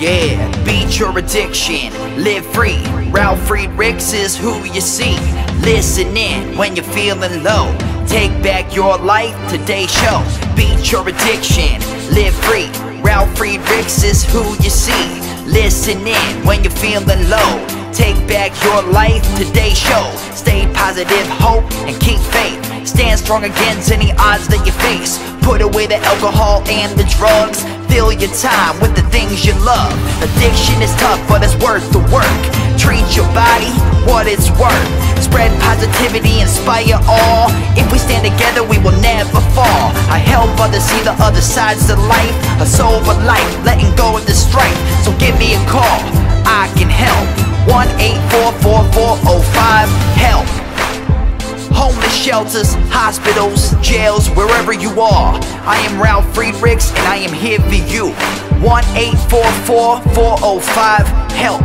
Yeah, beat your addiction, live free. Ralf Friedrichs is who you see. Listen in when you're feeling low. Take back your life, today's show. Beat your addiction, live free. Ralf Friedrichs is who you see. Listen in when you're feeling low. Take back your life, today's show. Stay positive, hope, and keep faith. Stand strong against any odds that you face. Put away the alcohol and the drugs. Fill your time with the things you love. Addiction is tough, but it's worth the work. Treat your body what it's worth. Spread positivity, inspire all. If we stand together, we will never fall. I help others see the other sides of life. A sober life, letting go of the strife. So give me a call, I can help. 1-844-4405-HELP. Homeless shelters, hospitals, jails, wherever you are. I am Ralf Friedrichs and I am here for you. 1-844-405-HELP.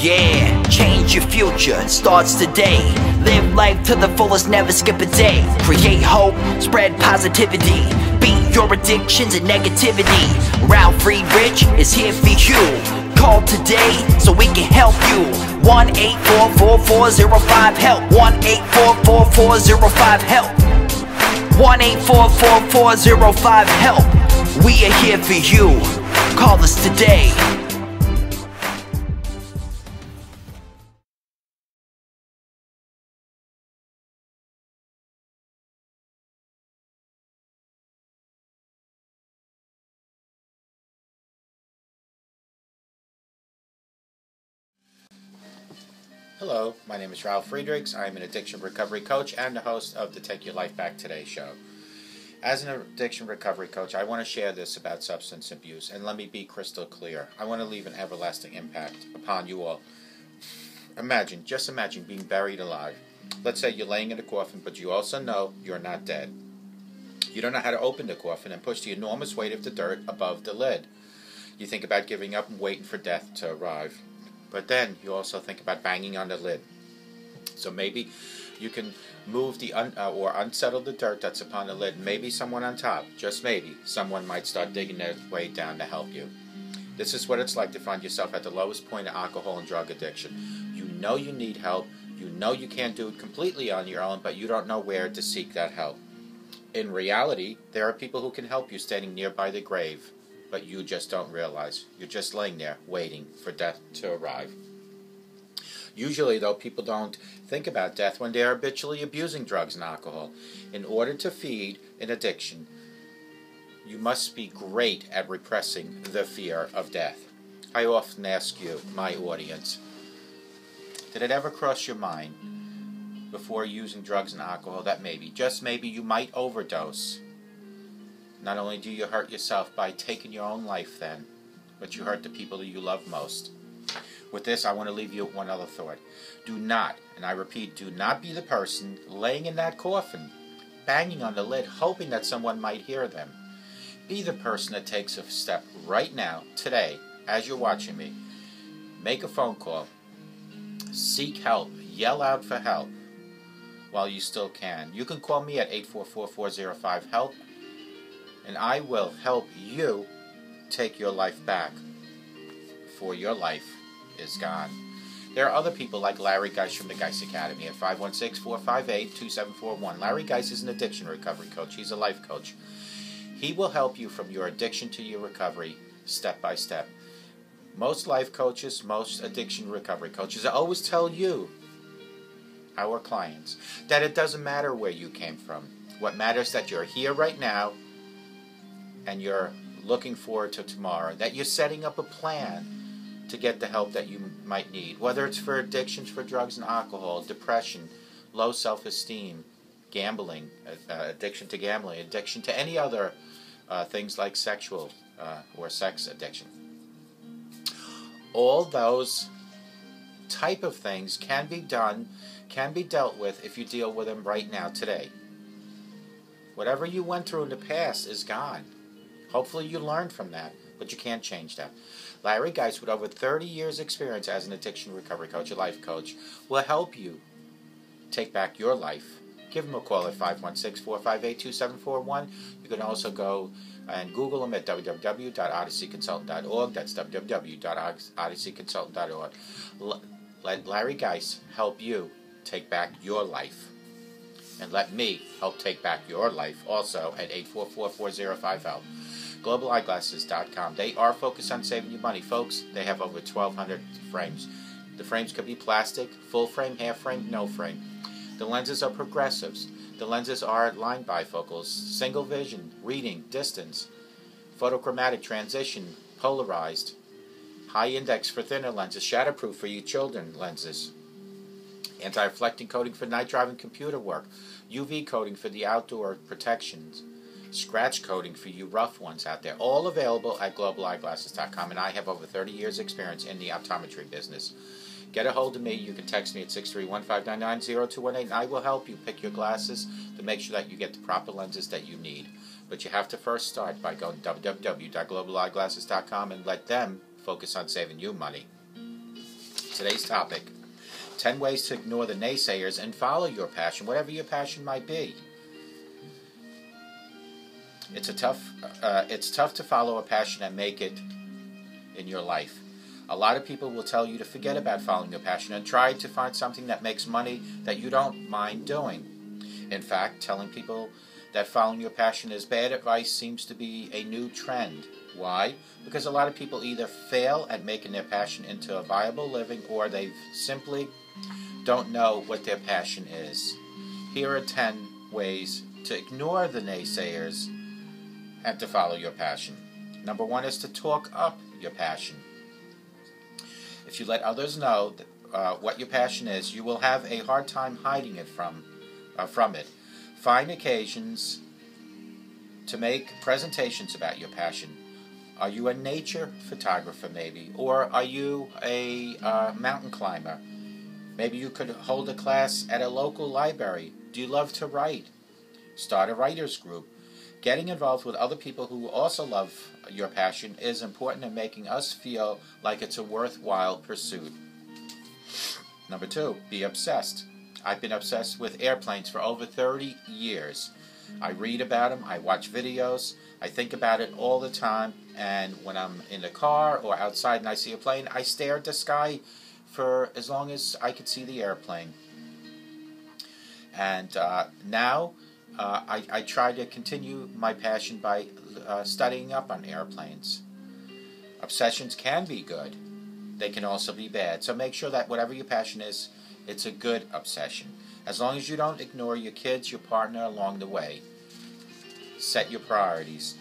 Yeah, change your future, starts today. Live life to the fullest, never skip a day. Create hope, spread positivity. Beat your addictions and negativity. Ralf Friedrichs is here for you. Call today so we can help you. 1-844-405-HELP. 1-844-405-HELP. 1-844-405-HELP. We are here for you. Call us today. Hello, my name is Ralf Friedrichs. I'm an addiction recovery coach and the host of the Take Your Life Back Today show. As an addiction recovery coach, I want to share this about substance abuse, and let me be crystal clear. I want to leave an everlasting impact upon you all. Just imagine being buried alive. Let's say you're laying in a coffin, but you also know you're not dead. You don't know how to open the coffin and push the enormous weight of the dirt above the lid. You think about giving up and waiting for death to arrive. But then you also think about banging on the lid. So maybe you can move or unsettle the dirt that's upon the lid. Maybe someone on top, just maybe, someone might start digging their way down to help you. This is what it's like to find yourself at the lowest point of alcohol and drug addiction. You know you need help. You know you can't do it completely on your own, but you don't know where to seek that help. In reality, there are people who can help you standing nearby the grave. But you just don't realize. You're just laying there waiting for death to arrive. Usually, though, people don't think about death when they're habitually abusing drugs and alcohol. In order to feed an addiction, you must be great at repressing the fear of death. I often ask you, my audience, did it ever cross your mind before using drugs and alcohol that maybe, just maybe, you might overdose? Not only do you hurt yourself by taking your own life then, but you hurt the people that you love most. With this, I want to leave you with one other thought. Do not, and I repeat, do not be the person laying in that coffin, banging on the lid, hoping that someone might hear them. Be the person that takes a step right now, today, as you're watching me. Make a phone call. Seek help. Yell out for help while you still can. You can call me at 844-405-HELP. And I will help you take your life back before your life is gone. There are other people like Larry Geis from the Geis Academy at 516-458-2741. Larry Geis is an addiction recovery coach. He's a life coach. He will help you from your addiction to your recovery step by step. Most life coaches, most addiction recovery coaches always tell you, our clients, that it doesn't matter where you came from. What matters is that you're here right now and you're looking forward to tomorrow, that you're setting up a plan to get the help that you might need, whether it's for addictions for drugs and alcohol, depression, low self-esteem, gambling, addiction to gambling, addiction to any other things like sexual or sex addiction. All those type of things can be dealt with if you deal with them right now, today. Whatever you went through in the past is gone. Hopefully you learned from that, but you can't change that. Larry Geis, with over 30 years experience as an addiction recovery coach, a life coach, will help you take back your life. Give him a call at 516-458-2741. You can also go and Google him at www.odysseyconsultant.org. That's www.odysseyconsultant.org. Let Larry Geis help you take back your life. And let me help take back your life also at 844-405-HELP. GlobalEyeglasses.com. They are focused on saving you money. Folks, they have over 1,200 frames. The frames could be plastic, full frame, half frame, no frame. The lenses are progressives. The lenses are line bifocals, single vision, reading, distance, photochromatic, transition, polarized, high index for thinner lenses, shatterproof for you children lenses, anti-reflecting coating for night driving computer work, UV coating for the outdoor protections, scratch coating for you rough ones out there. All available at globaleyeglasses.com, and I have over 30 years experience in the optometry business. Get a hold of me. You can text me at 631-599-0218, and I will help you pick your glasses to make sure that you get the proper lenses that you need. But you have to first start by going to www.globaleyeglasses.com and let them focus on saving you money. Today's topic: 10 ways to ignore the naysayers and follow your passion, whatever your passion might be. It's tough to follow a passion and make it in your life. A lot of people will tell you to forget about following your passion and try to find something that makes money that you don't mind doing. In fact, telling people that following your passion is bad advice seems to be a new trend. Why? Because a lot of people either fail at making their passion into a viable living, or they simply don't know what their passion is. Here are 10 ways to ignore the naysayers and to follow your passion. Number 1 is to talk up your passion. If you let others know what your passion is, you will have a hard time hiding it from it. Find occasions to make presentations about your passion. Are you a nature photographer maybe? Or are you a mountain climber? Maybe you could hold a class at a local library. Do you love to write? Start a writer's group. Getting involved with other people who also love your passion is important in making us feel like it's a worthwhile pursuit. Number 2, be obsessed. I've been obsessed with airplanes for over 30 years. I read about them, I watch videos, I think about it all the time, and when I'm in the car or outside and I see a plane, I stare at the sky for as long as I could see the airplane. And now I try to continue my passion by studying up on airplanes. Obsessions can be good. They can also be bad. So make sure that whatever your passion is, it's a good obsession. As long as you don't ignore your kids, your partner along the way. Set your priorities.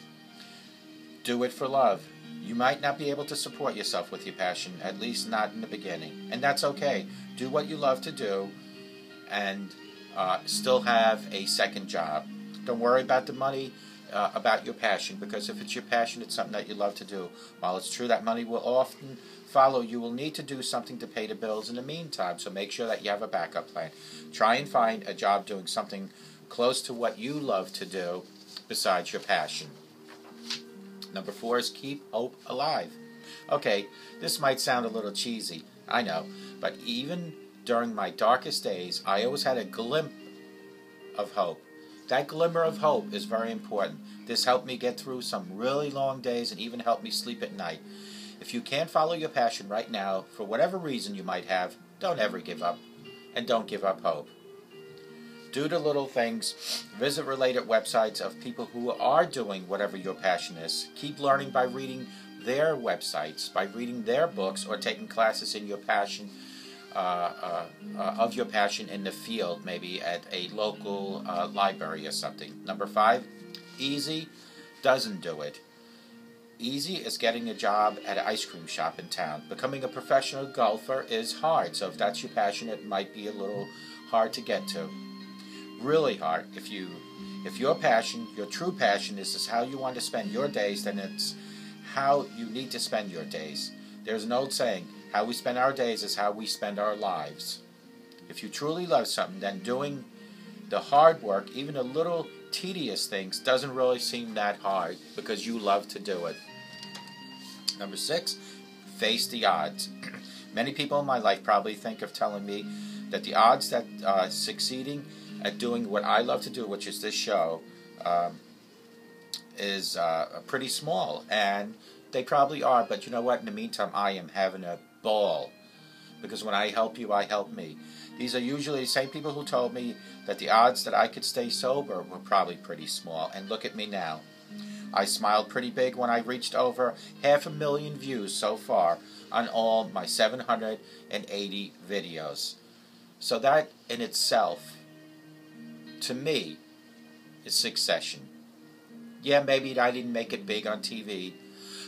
Do it for love. You might not be able to support yourself with your passion, at least not in the beginning. And that's okay. Do what you love to do and still have a second job. Don't worry about the money, about your passion, because if it's your passion, it's something that you love to do. While it's true that money will often follow, you will need to do something to pay the bills in the meantime, so make sure that you have a backup plan. Try and find a job doing something close to what you love to do besides your passion. Number 4 is keep hope alive. Okay, this might sound a little cheesy, I know, but even during my darkest days, I always had a glimpse of hope. That glimmer of hope is very important. This helped me get through some really long days and even helped me sleep at night. If you can't follow your passion right now, for whatever reason you might have, don't ever give up. And don't give up hope. Do the little things. Visit related websites of people who are doing whatever your passion is. Keep learning by reading their websites, by reading their books, or taking classes in your passion, of your passion in the field, maybe at a local library or something. Number 5, easy doesn't do it. Easy is getting a job at an ice cream shop in town. Becoming a professional golfer is hard, so if that's your passion, it might be a little hard to get to. Really hard. If your passion, your true passion, is how you want to spend your days, then it's how you need to spend your days. There's an old saying, how we spend our days is how we spend our lives. If you truly love something, then doing the hard work, even the little tedious things, doesn't really seem that hard because you love to do it. Number 6, face the odds. Many people in my life probably think of telling me that the odds that succeeding at doing what I love to do, which is this show, is pretty small. And they probably are, but you know what? In the meantime, I am having a ball. Because when I help you, I help me. These are usually the same people who told me that the odds that I could stay sober were probably pretty small. And look at me now. I smiled pretty big when I reached over 500,000 views so far on all my 780 videos. So that in itself, to me, is succession. Yeah, maybe I didn't make it big on TV,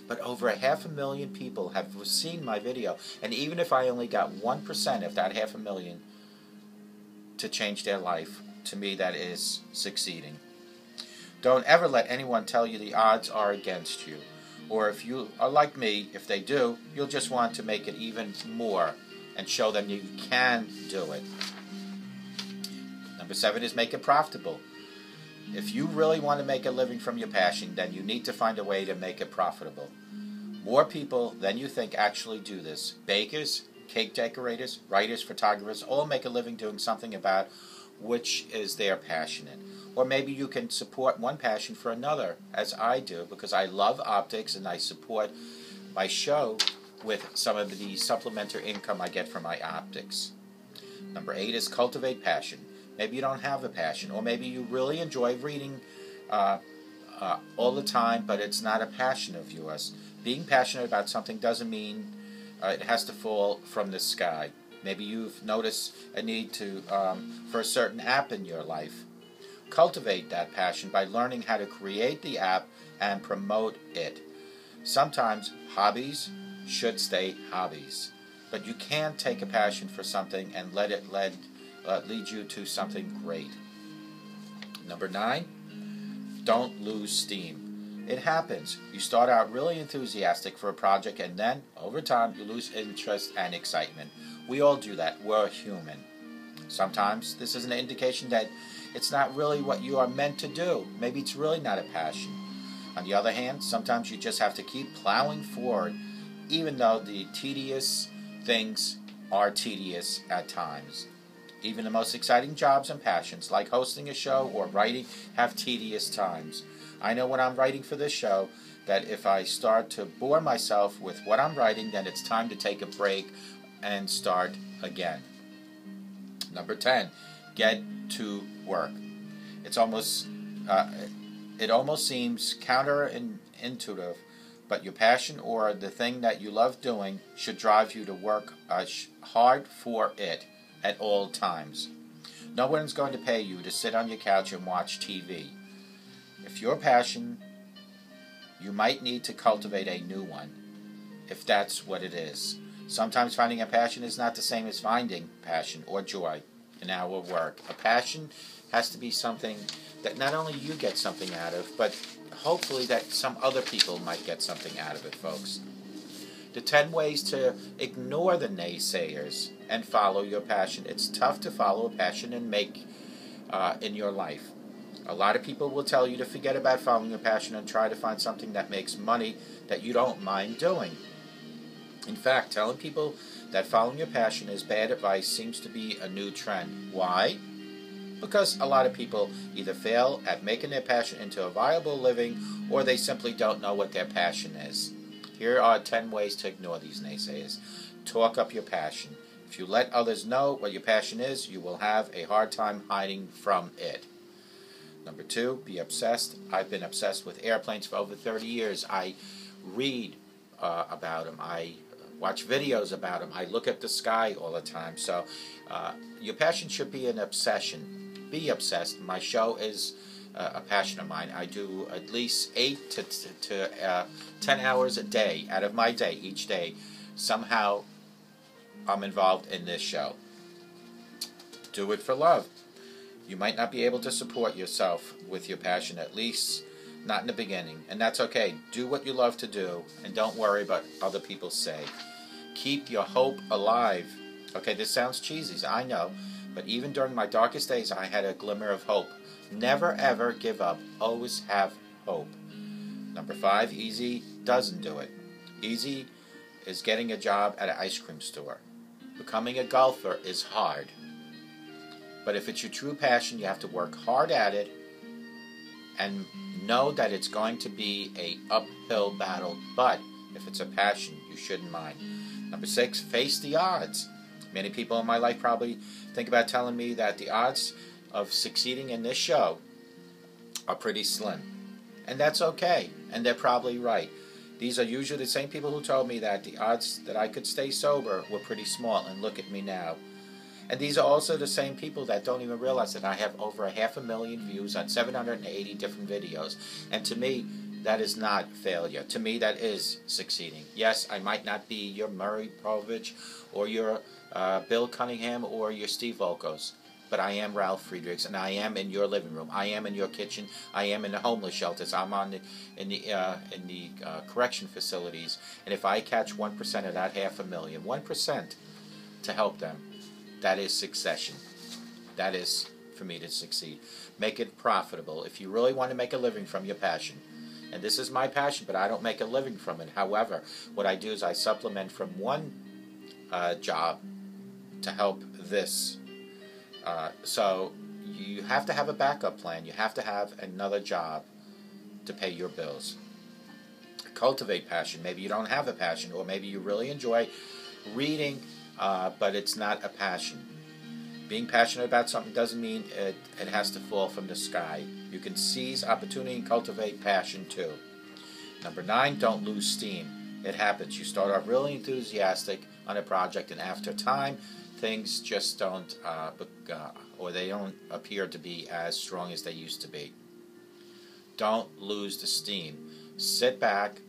but over 500,000 people have seen my video. And even if I only got 1% of that 500,000 to change their life, to me that is succeeding. Don't ever let anyone tell you the odds are against you. Or if you are like me, if they do, you'll just want to make it even more and show them you can do it. Number 7 is make it profitable. If you really want to make a living from your passion, then you need to find a way to make it profitable. More people than you think actually do this. Bakers, cake decorators, writers, photographers, all make a living doing something about which is their passion in. Or maybe you can support one passion for another, as I do, because I love optics and I support my show with some of the supplementary income I get from my optics. Number 8 is cultivate passion. Maybe you don't have a passion, or maybe you really enjoy reading all the time, but it's not a passion of yours. Being passionate about something doesn't mean it has to fall from the sky. Maybe you've noticed a need for a certain app in your life. Cultivate that passion by learning how to create the app and promote it. Sometimes hobbies should stay hobbies, but you can take a passion for something and let it lead you to something great. Number 9, don't lose steam. It happens. You start out really enthusiastic for a project, and then over time you lose interest and excitement. We all do that. We're human. Sometimes this is an indication that it's not really what you are meant to do. Maybe it's really not a passion. On the other hand, sometimes you just have to keep plowing forward, even though the tedious things are tedious at times. Even the most exciting jobs and passions, like hosting a show or writing, have tedious times. I know when I'm writing for this show that if I start to bore myself with what I'm writing, then it's time to take a break and start again. Number 10, get to work. It almost seems counterintuitive, but your passion or the thing that you love doing should drive you to work hard for it at all times. No one's going to pay you to sit on your couch and watch TV. If your passion, you might need to cultivate a new one, if that's what it is. Sometimes finding a passion is not the same as finding passion or joy in our work. A passion has to be something that not only you get something out of, but hopefully that some other people might get something out of it, folks. The 10 ways to ignore the naysayers and follow your passion. It's tough to follow a passion and make in your life. A lot of people will tell you to forget about following your passion and try to find something that makes money that you don't mind doing. In fact, telling people that following your passion is bad advice seems to be a new trend. Why? Because a lot of people either fail at making their passion into a viable living, or they simply don't know what their passion is. Here are 10 ways to ignore these naysayers. Talk up your passion. If you let others know what your passion is, you will have a hard time hiding from it. Number 2, be obsessed. I've been obsessed with airplanes for over 30 years. I read about them. I watch videos about them. I look at the sky all the time. So your passion should be an obsession. Be obsessed. My show is a passion of mine. I do at least 8 to 10 hours a day out of my day, each day. Somehow I'm involved in this show. Do it for love. You might not be able to support yourself with your passion, at least not in the beginning. And that's okay. Do what you love to do, and don't worry about other people say. Keep your hope alive. Okay, this sounds cheesy, I know, but even during my darkest days, I had a glimmer of hope. Never ever give up. Always have hope. Number 5, easy doesn't do it. Easy is getting a job at an ice cream store. Becoming a golfer is hard. But if it's your true passion, you have to work hard at it and know that it's going to be an uphill battle. But if it's a passion, you shouldn't mind. Number 6, face the odds. Many people in my life probably think about telling me that the odds of succeeding in this show are pretty slim. And that's okay, and they're probably right. These are usually the same people who told me that the odds that I could stay sober were pretty small, and look at me now. And these are also the same people that don't even realize that I have over 500,000 views on 780 different videos. And to me, that is not failure. To me, that is succeeding. Yes, I might not be your Murray Povich or your Bill Cunningham or your Steve Volkos, but I am Ralf Friedrichs, and I am in your living room. I am in your kitchen. I am in the homeless shelters. I'm in the correction facilities. And if I catch 1% of that 500,000, 1% to help them, that is succession. That is for me to succeed. Make it profitable. If you really want to make a living from your passion, and this is my passion, but I don't make a living from it. However, what I do is I supplement from one job to help this. So you have to have a backup plan. You have to have another job to pay your bills. Cultivate passion. Maybe you don't have a passion, or maybe you really enjoy reading, but it's not a passion. Being passionate about something doesn't mean it has to fall from the sky. You can seize opportunity and cultivate passion too. Number 9, don't lose steam. It happens. You start off really enthusiastic on a project, and after time, things just don't, or they don't appear to be as strong as they used to be. Don't lose the steam. Sit back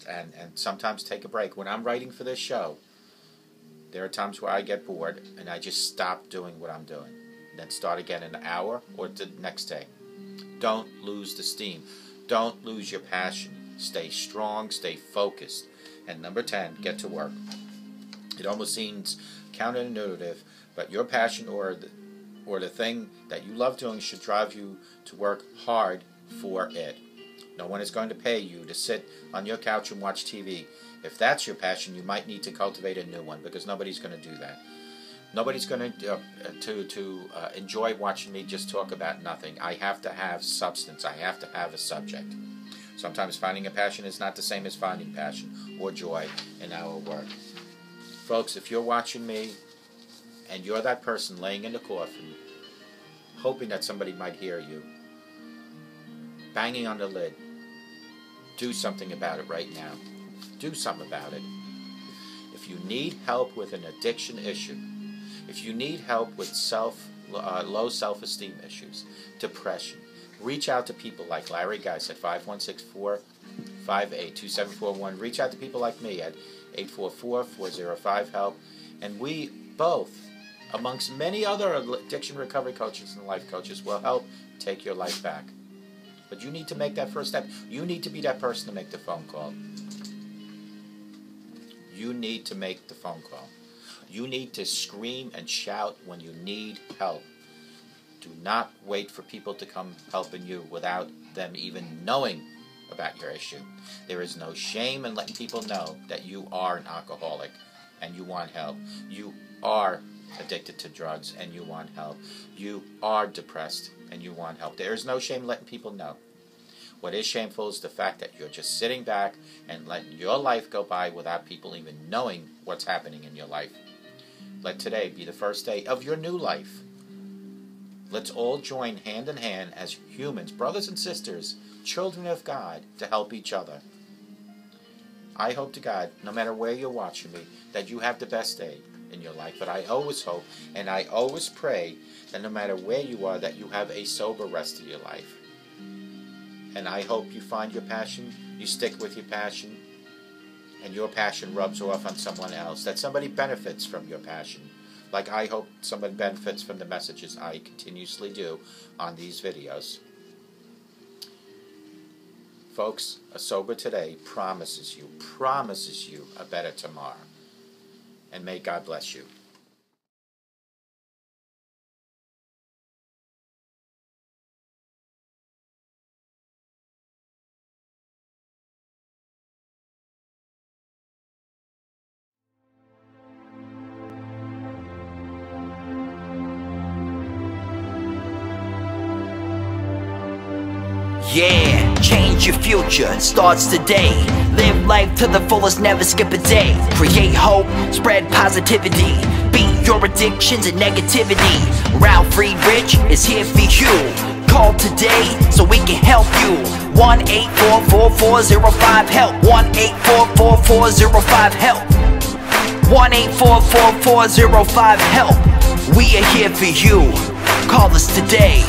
and sometimes take a break. When I'm writing for this show, there are times where I get bored and I just stop doing what I'm doing. Then start again in an hour or the next day. Don't lose the steam. Don't lose your passion. Stay strong, stay focused. And number 10, get to work. It almost seems counterintuitive, but your passion or the thing that you love doing should drive you to work hard for it. No one is going to pay you to sit on your couch and watch TV. If that's your passion, you might need to cultivate a new one, because nobody's going to do that. Nobody's going to enjoy watching me just talk about nothing. I have to have substance. I have to have a subject. Sometimes finding a passion is not the same as finding passion or joy in our work. Folks, if you're watching me and you're that person laying in the coffin, hoping that somebody might hear you, banging on the lid, do something about it right now. Do something about it. If you need help with an addiction issue, if you need help with low self-esteem issues, depression, reach out to people like Larry Geis at 516-458-2741. Reach out to people like me at 844-405-HELP. And we both, amongst many other addiction recovery coaches and life coaches, will help take your life back. But you need to make that first step. You need to be that person to make the phone call. You need to make the phone call. You need to scream and shout when you need help. Do not wait for people to come helping you without them even knowing about your issue. There is no shame in letting people know that you are an alcoholic and you want help. You are addicted to drugs and you want help. You are depressed and you want help. There is no shame in letting people know. What is shameful is the fact that you're just sitting back and letting your life go by without people even knowing what's happening in your life. Let today be the first day of your new life. Let's all join hand in hand as humans, brothers and sisters, children of God, to help each other. I hope to God, no matter where you're watching me, that you have the best day in your life. But I always hope and I always pray that no matter where you are, that you have a sober rest of your life. And I hope you find your passion, you stick with your passion, and your passion rubs off on someone else, that somebody benefits from your passion. Like I hope somebody benefits from the messages I continuously do on these videos. Folks, a sober today promises you a better tomorrow. And may God bless you. Yeah, change your future, it starts today. Live life to the fullest, never skip a day. Create hope, spread positivity. Beat your addictions and negativity. Ralf Friedrichs is here for you. Call today so we can help you. 1-844-405-HELP. 1-844-405-HELP. 1-844-405-HELP. We are here for you. Call us today.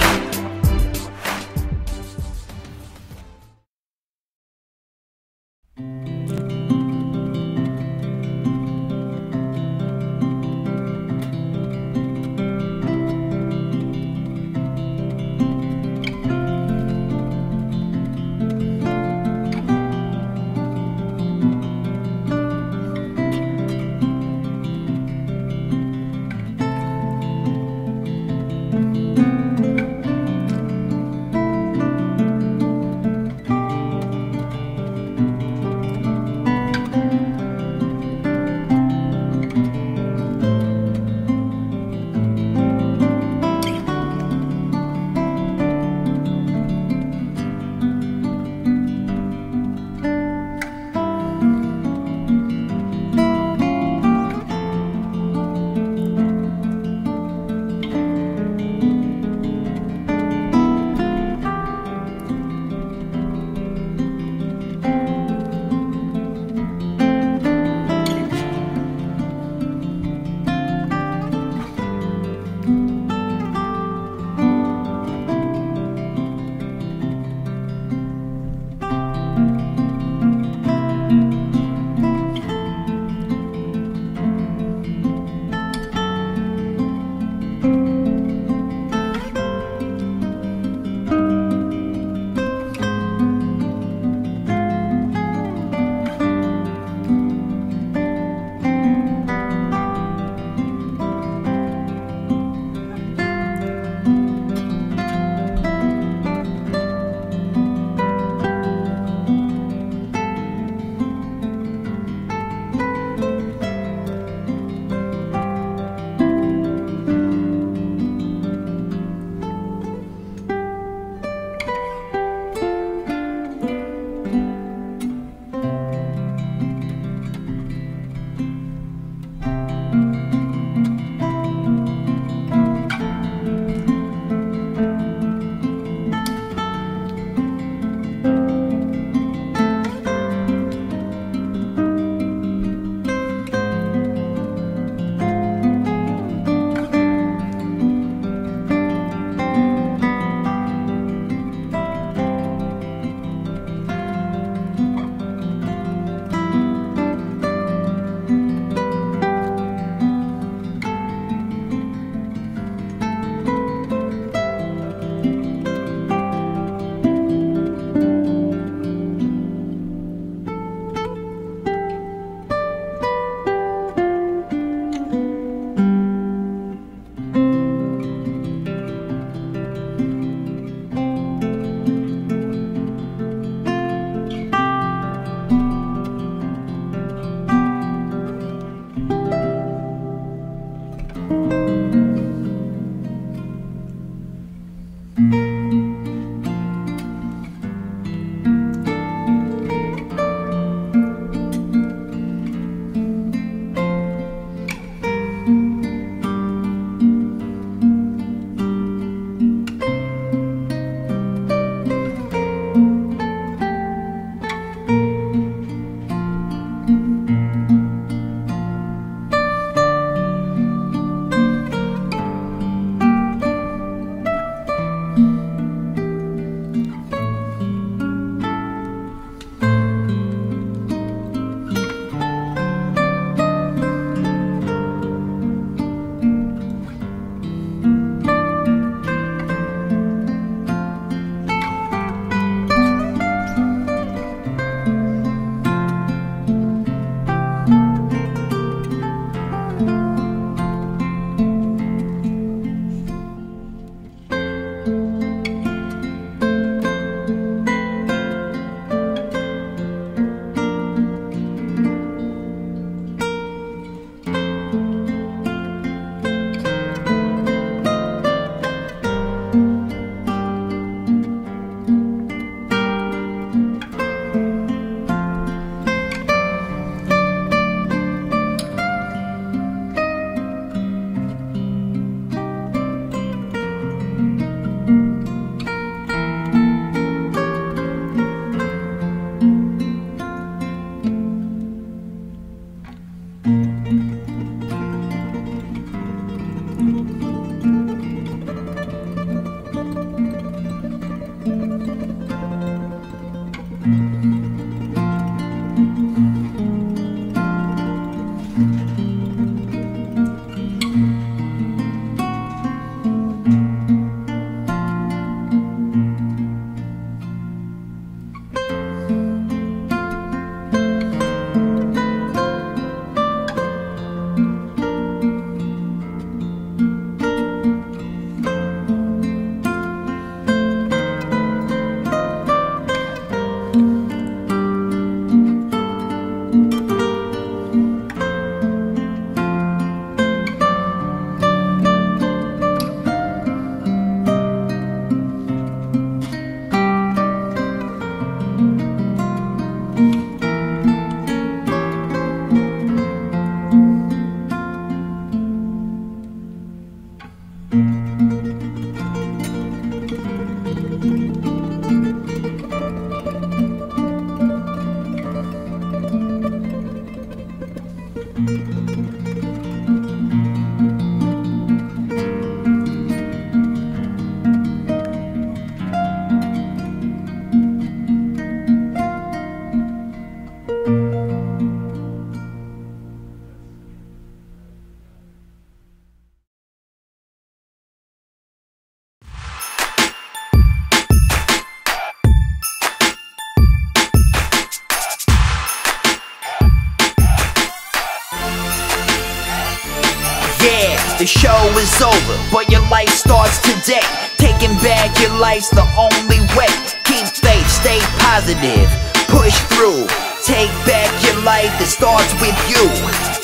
The show is over, but your life starts today. Taking back your life's the only way. Keep faith, stay positive, push through. Take back your life, it starts with you.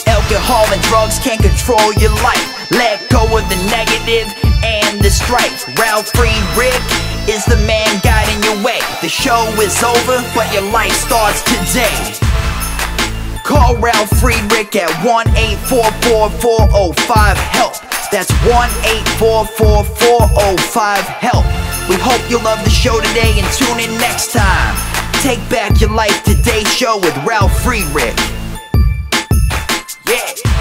Alcohol and drugs can't control your life. Let go of the negative and the strife. Ralf Friedrichs is the man guiding your way. The show is over, but your life starts today. Call Ralf Friedrichs at 1-844-405-HELP. That's 1-844-405-HELP. We hope you love the show today and tune in next time. Take back your life today show with Ralf Friedrichs. Yeah.